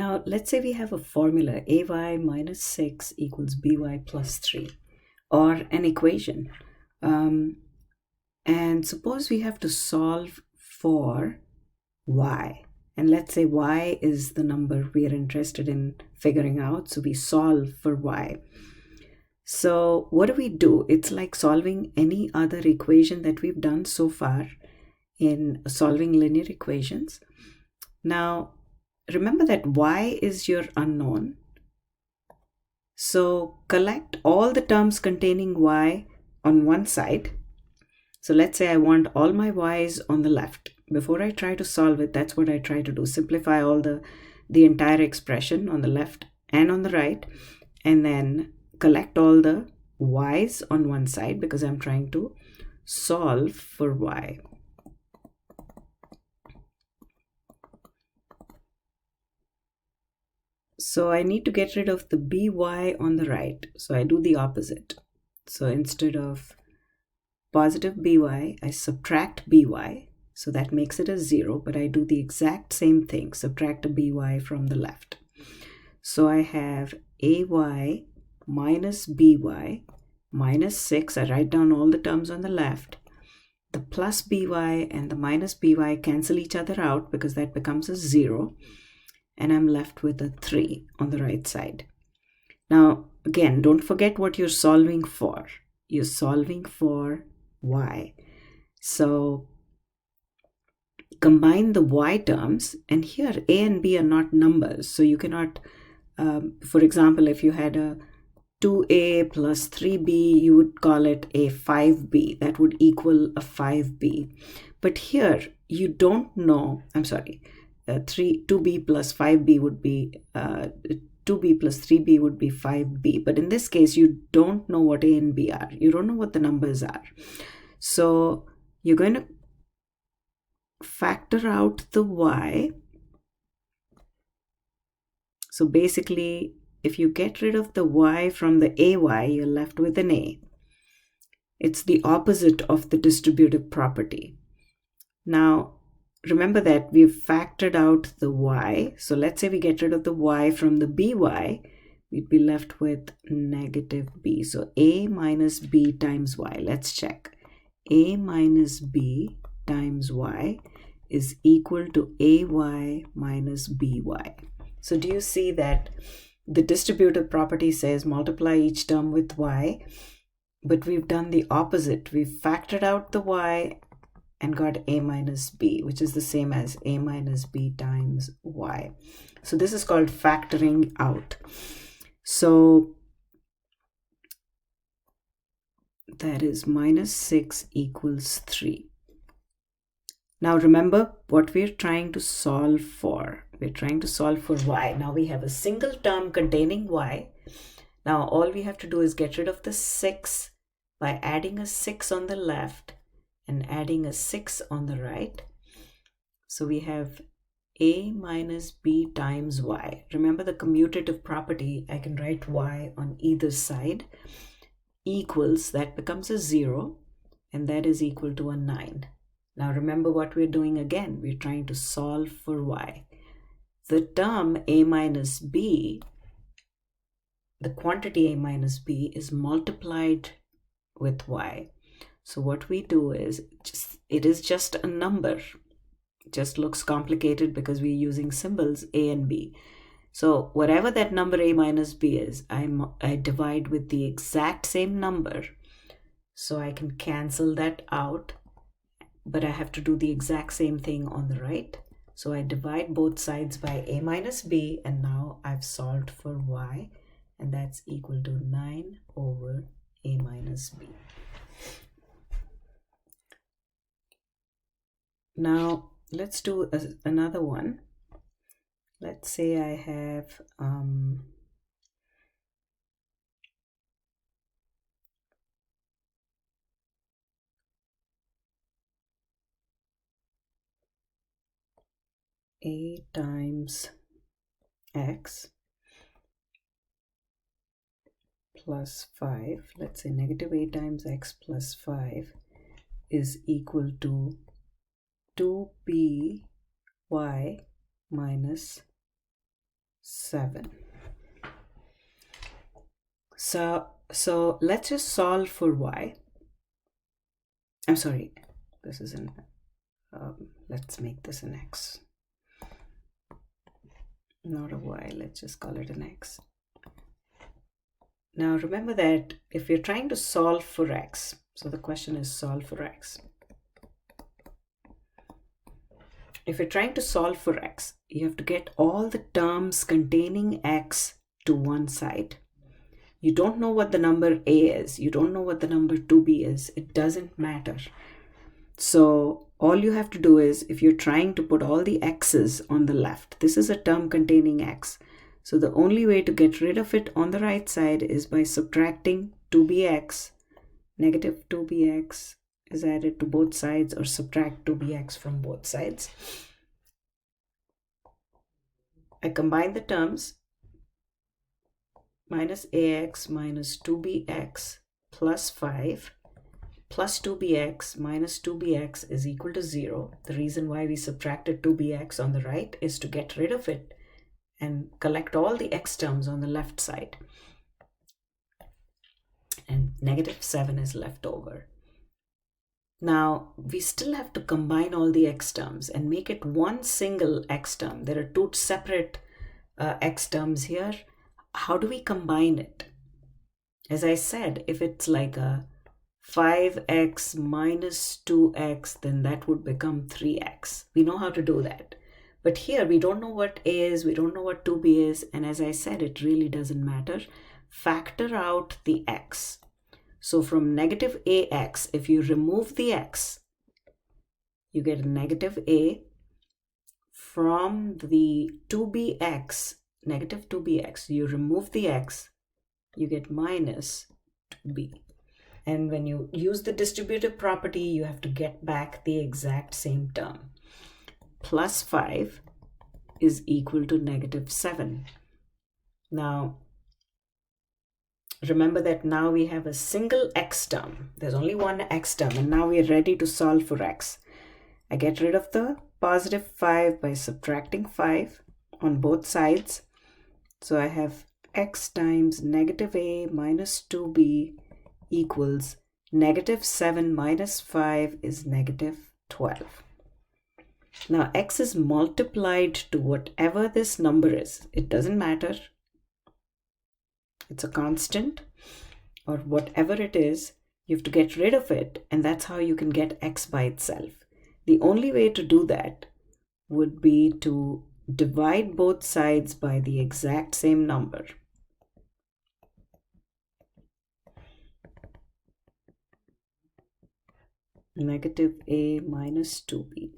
Now, let's say we have a formula ay minus 6 equals by plus 3, or an equation. And suppose we have to solve for y. And let's say y is the number we are interested in figuring out. So we solve for y. So what do? It's like solving any other equation that we've done so far in solving linear equations. Now, remember that y is your unknown. So collect all the terms containing y on one side. So let's say I want all my y's on the left. Before I try to solve it, that's what I try to do. Simplify all the entire expression on the left and on the right, and then collect all the y's on one side because I'm trying to solve for y. So I need to get rid of the by on the right. So I do the opposite. So instead of positive by, I subtract by. So that makes it a 0, but I do the exact same thing, subtract a by from the left. So I have ay minus by minus 6. I write down all the terms on the left. The plus by and the minus by cancel each other out because that becomes a 0. And I'm left with a 3 on the right side. Now, again, don't forget what you're solving for. You're solving for y. So combine the y terms, and here a and b are not numbers. So you cannot, for example, if you had a 2a plus 3b, you would call it a 5b. That would equal a 5b. But here, you don't know, 2b plus 5b would be 2b plus 3b would be 5b. But in this case, you don't know what a and b are. You don't know what the numbers are. So you're going to factor out the y. So basically, if you get rid of the y from the ay, you're left with an a. It's the opposite of the distributive property. Now, remember that we've factored out the y. So let's say we get rid of the y from the by, we'd be left with negative b. So a minus b times y. Let's check. A minus b times y is equal to ay minus by. So do you see that the distributive property says multiply each term with y, but we've done the opposite. We've factored out the y and got a minus b, which is the same as a minus b times y. So this is called factoring out. So that is minus 6 equals 3. Now remember what we're trying to solve for. We're trying to solve for y. Now we have a single term containing y. Now all we have to do is get rid of the 6 by adding a 6 on the left and adding a 6 on the right. So we have a minus b times y. Remember the commutative property, I can write y on either side, equals, that becomes a 0, and that is equal to a 9. Now remember what we're doing again. We're trying to solve for y. The term a minus b, the quantity a minus b, is multiplied with y. So what we do is, it is just a number. It just looks complicated because we're using symbols a and b. So whatever that number a minus b is, I divide with the exact same number. So I can cancel that out, but I have to do the exact same thing on the right. So I divide both sides by a minus b, and now I've solved for y, and that's equal to 9 over a minus b. Now let's do another one. Let's say I have a times x plus 5. Let's say negative a times x plus 5 is equal to 2by minus 7. So let's just solve for y. I'm sorry, this is an, let's make this an x. Not a y, let's just call it an x. Now remember that if you're trying to solve for x, so the question is solve for x. If you're trying to solve for x, you have to get all the terms containing x to one side. You don't know what the number a is. You don't know what the number 2b is. It doesn't matter. So all you have to do is, if you're trying to put all the x's on the left, this is a term containing x. So the only way to get rid of it on the right side is by subtracting 2bx. Negative 2bx is added to both sides, or subtract 2bx from both sides. I combine the terms. Minus ax minus 2bx plus 5 plus 2bx minus 2bx is equal to 0. The reason why we subtracted 2bx on the right is to get rid of it and collect all the x terms on the left side. And negative 7 is left over. Now, we still have to combine all the x terms and make it one single x term. There are two separate x terms here. How do we combine it? As I said, if it's like a 5x minus 2x, then that would become 3x. We know how to do that. But here we don't know what a is, we don't know what 2b is, and as I said, it really doesn't matter. Factor out the x. So from negative ax, if you remove the x, you get a negative a. From the 2bx, negative 2bx, you remove the x, you get minus 2b. And when you use the distributive property, you have to get back the exact same term. Plus 5 is equal to negative 7. Now, remember that now we have a single x term. There's only one x term, and now we're ready to solve for x. I get rid of the positive 5 by subtracting 5 on both sides. So I have x times negative a minus 2b equals negative 7 minus 5 is negative 12. Now x is multiplied to whatever this number is. It doesn't matter. It's a constant or whatever it is. You have to get rid of it, and that's how you can get x by itself. The only way to do that would be to divide both sides by the exact same number. Negative a minus 2b.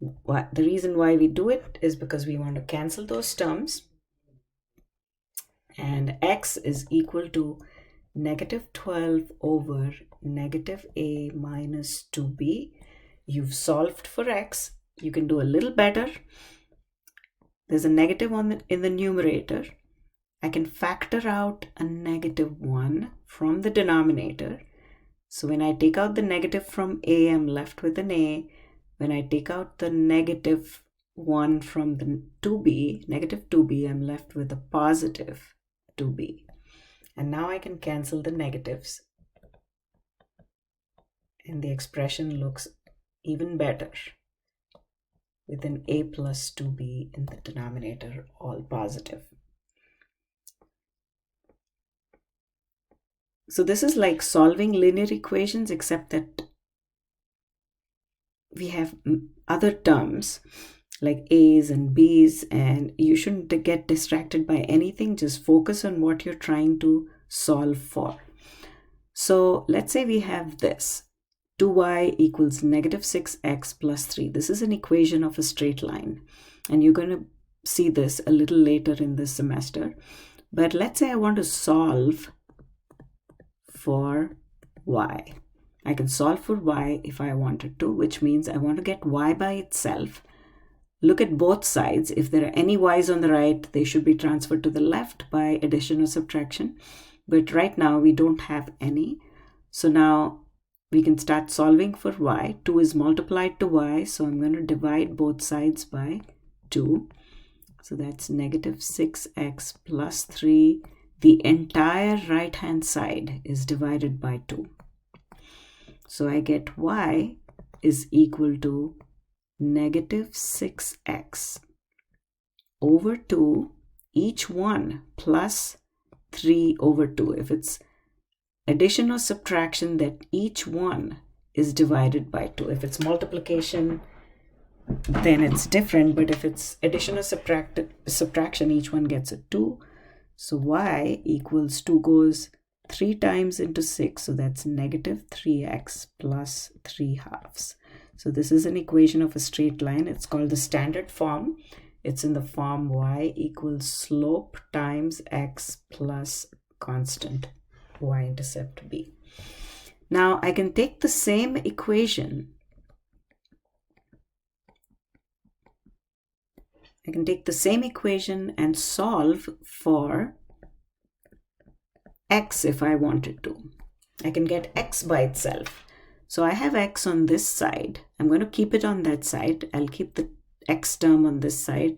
The reason why we do it is because we want to cancel those terms. And x is equal to negative 12 over negative a minus 2b. You've solved for x. You can do a little better. There's a negative in the numerator. I can factor out a negative 1 from the denominator. So when I take out the negative from a, I'm left with an a. When I take out the negative 1 from the 2b, negative 2b, I'm left with a positive 2b. And now I can cancel the negatives. And the expression looks even better with an a plus 2b in the denominator, all positive. So this is like solving linear equations, except that we have other terms like a's and b's, and you shouldn't get distracted by anything. Just focus on what you're trying to solve for. So let's say we have this. 2y equals negative 6x plus 3. This is an equation of a straight line, and you're going to see this a little later in this semester. But let's say I want to solve for y. I can solve for y if I wanted to, which means I want to get y by itself. Look at both sides. If there are any y's on the right, they should be transferred to the left by addition or subtraction. But right now we don't have any. So now we can start solving for y. 2 is multiplied to y, so I'm going to divide both sides by 2. So that's negative 6x plus 3. The entire right-hand side is divided by 2. So I get y is equal to negative 6x over 2, each one plus 3 over 2. If it's addition or subtraction, that each one is divided by 2. If it's multiplication, then it's different, but if it's addition or subtraction, each one gets a 2. So y equals 2 goes 3 times into 6, so that's negative 3x plus 3 halves. So this is an equation of a straight line. It's called the standard form. It's in the form y equals slope times x plus constant y-intercept b. Now I can take the same equation. I can take the same equation and solve for x if I wanted to. I can get x by itself. So I have x on this side. I'm going to keep it on that side. I'll keep the x term on this side.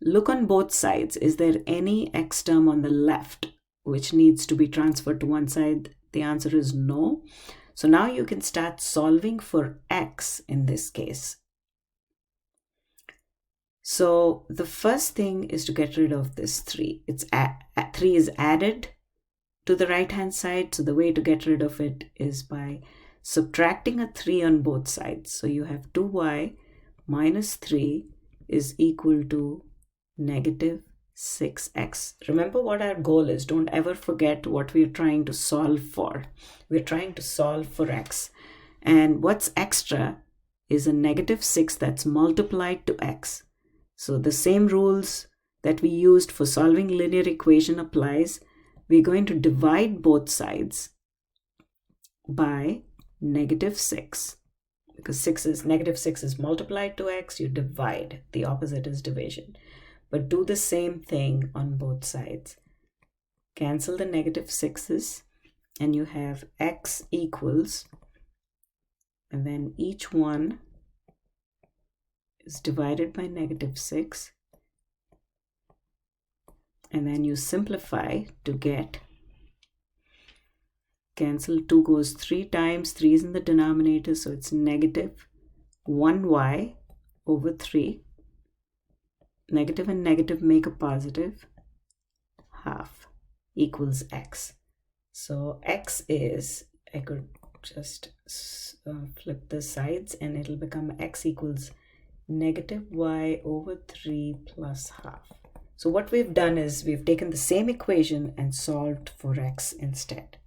Look on both sides. Is there any x term on the left which needs to be transferred to one side? The answer is no. So now you can start solving for x in this case. So the first thing is to get rid of this 3. 3 is added to the right hand side. So the way to get rid of it is by subtracting a 3 on both sides. So you have 2y minus 3 is equal to negative 6x. Remember what our goal is. Don't ever forget what we're trying to solve for. We're trying to solve for x. And what's extra is a negative 6 that's multiplied to x. So the same rules that we used for solving linear equation applies. We're going to divide both sides by negative 6. Because negative 6 is multiplied to x, you divide. The opposite is division. But do the same thing on both sides. Cancel the negative 6's and you have x equals, and then each one is divided by negative 6. And then you simplify to get, cancel 2 goes 3 times, 3 is in the denominator, so it's negative 1y over 3. Negative and negative make a positive, half equals x. So x is, I could just flip the sides and it'll become x equals negative y over 3 plus half. So what we've done is we've taken the same equation and solved for x instead.